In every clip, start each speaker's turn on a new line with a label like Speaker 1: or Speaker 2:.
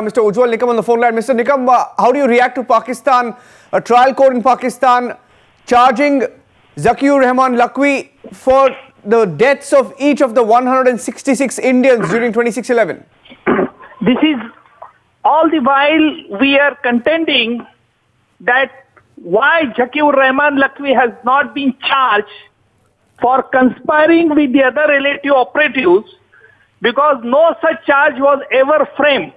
Speaker 1: Mr. Ujjwal Nikam on the phone line. Mr. Nikam, how do you react to Pakistan, a trial court in Pakistan, charging Zaki-ur Rehman Lakhvi for the deaths of each of the 166 Indians during 26/11?
Speaker 2: This is all the while we are contending that why Zaki-ur Rehman Lakhvi has not been charged for conspiring with the other relative operatives, because no such charge was ever framed.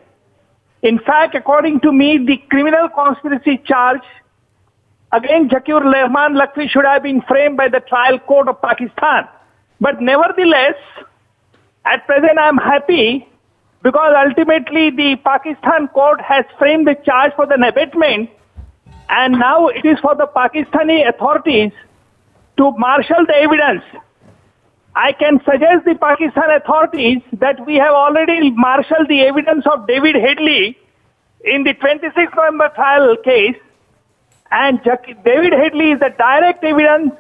Speaker 2: In fact, according to me, the criminal conspiracy charge against Zaki-ur Rehman Lakhvi should have been framed by the trial court of Pakistan. But nevertheless, at present I am happy because ultimately the Pakistan court has framed the charge for the abetment, and now it is for the Pakistani authorities to marshal the evidence. I can suggest the Pakistan authorities that we have already marshaled the evidence of David Headley in the 26th November trial case, and David Headley is the direct evidence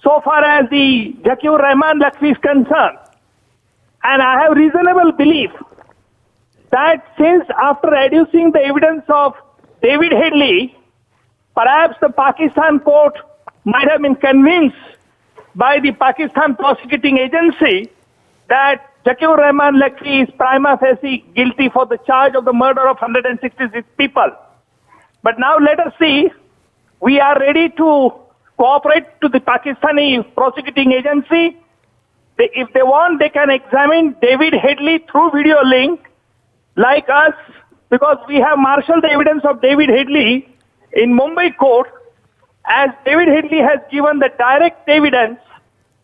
Speaker 2: so far as the Zaki-ur Rehman Lakhvi is concerned. And I have reasonable belief that since after adducing the evidence of David Headley, perhaps the Pakistan court might have been convinced by the Pakistan prosecuting agency that Zaki-ur Rehman Lakhvi is prima facie guilty for the charge of the murder of 166 people. But now let us see. We are ready to cooperate to the Pakistani prosecuting agency. If they want, they can examine David Headley through video link like us, because we have marshaled the evidence of David Headley in Mumbai court, as David Headley has given the direct evidence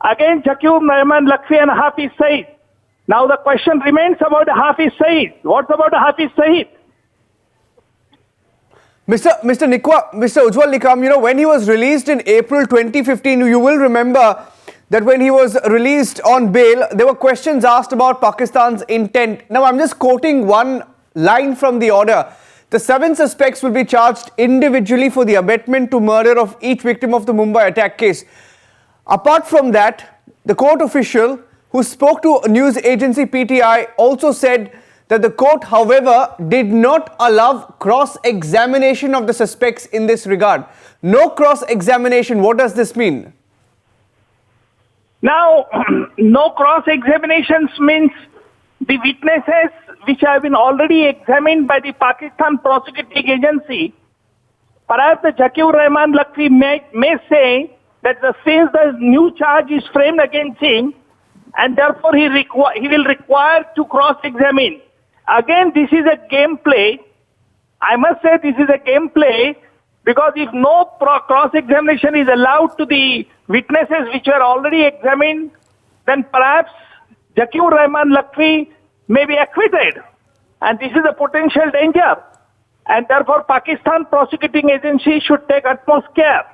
Speaker 2: against Zaki-ur Rehman Lakhvi and Hafiz Saeed. Now the question remains about Hafiz Saeed. What about Hafiz Saeed?
Speaker 1: Mr. Ujjwal Nikam, when he was released in April 2015, you will remember that when he was released on bail, there were questions asked about Pakistan's intent. Now, I'm just quoting one line from the order. The 7 suspects will be charged individually for the abetment to murder of each victim of the Mumbai attack case. Apart from that, the court official who spoke to news agency PTI also said that the court, however, did not allow cross-examination of the suspects in this regard. No cross-examination. What does this mean?
Speaker 2: Now, no cross-examinations means the witnesses which have been already examined by the Pakistan prosecuting agency. Perhaps the Zaki-ur Rehman Lakhvi may say that since the new charge is framed against him, and therefore he will require to cross-examine. Again, this is a gameplay. I must say this is a gameplay, because if no cross-examination is allowed to the witnesses which were already examined, then perhaps Zaki-ur Rehman Lakhvi may be acquitted. And this is a potential danger. And therefore, Pakistan prosecuting agency should take utmost care.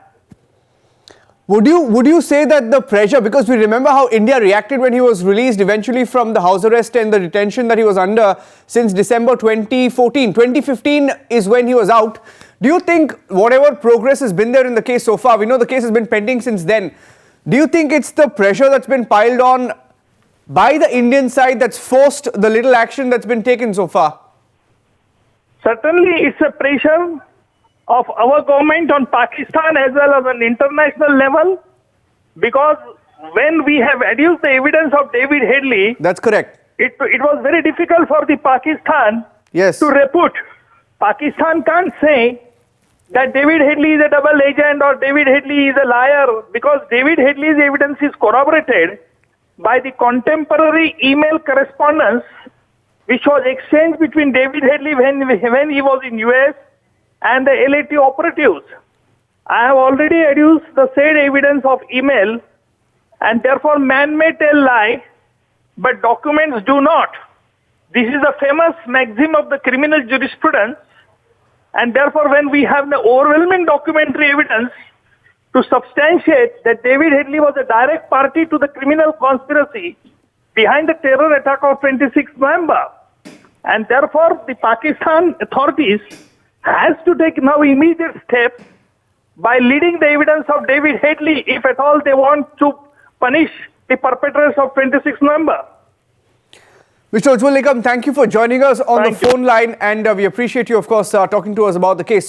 Speaker 1: Would you say that the pressure, because we remember how India reacted when he was released eventually from the house arrest and the detention that he was under since December 2014. 2015 is when he was out. Do you think whatever progress has been there in the case so far, we know the case has been pending since then, do you think it's the pressure that's been piled on by the Indian side that's forced the little action that's been taken so far?
Speaker 2: Certainly it's a pressure of our government on Pakistan as well as on international level, because when we have adduced the evidence of David Headley,
Speaker 1: that's correct,
Speaker 2: it was very difficult for the Pakistan to refute. Pakistan can't say that David Headley is a double agent or David Headley is a liar, because David Headley's evidence is corroborated by the contemporary email correspondence which was exchanged between David Headley when he was in US and the LAT operatives. I have already adduced the said evidence of email, and therefore man may tell lie, but documents do not. This is a famous maxim of the criminal jurisprudence, and therefore when we have the overwhelming documentary evidence to substantiate that David Headley was a direct party to the criminal conspiracy behind the terror attack of 26 November, and therefore the Pakistan authorities has to take now immediate steps by leading the evidence of David Headley if at all they want to punish the perpetrators of 26 November.
Speaker 1: Mr. Ujjwal Nikam, thank you for joining us on
Speaker 2: Thank
Speaker 1: the phone line, and we appreciate you, of course, talking to us about the case.